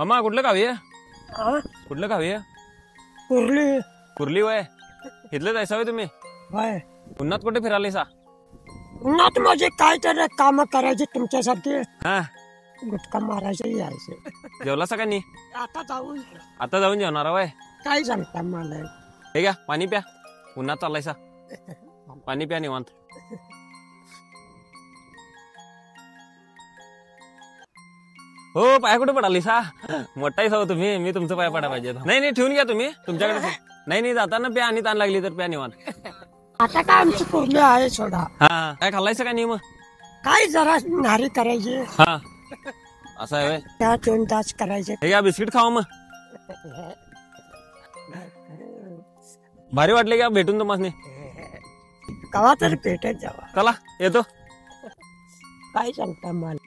मामा कुठलं गावी आहे? हा कुठलं गावी आहे? कुर्ली कुर्ली वय इथलं जायचं होय तुम्ही? होय. उन्हात कुठे फिरायला सा? उन्हात माझे काय तर काम करायचे तुमच्यासाठी, हा गुटखा मारायचं यायचं. जेवलासा का नाही? आता जाऊ आता जाऊन जेवणार वय? काय सांगता मला. हे घ्या पाणी प्या. उन्हात चाललायसा पाणी प्या निवांत. हो पाय कुठे पडाली सा? मोठाही हो तुम्ही, मी तुमचं पाय पडा पाहिजे. नाही नाही ठेवून घ्या तुम्ही तुमच्याकडे. नाही नाही जाताना प्या आणि ताण लागली तर प्या निवांत. आता काय आमची कुर्ली आहे सोडा. हा काय खाल्लायचं का नाही मग? काय जरा नारी करायची, हा असं आहे वय. त्या 2 तास करायचे. हे घ्या बिस्किट खावा मग. भारी वाटले का भेटून तुम्हाला? कवा तरी पेटत जावा. चला येतो. काय सांगता मला.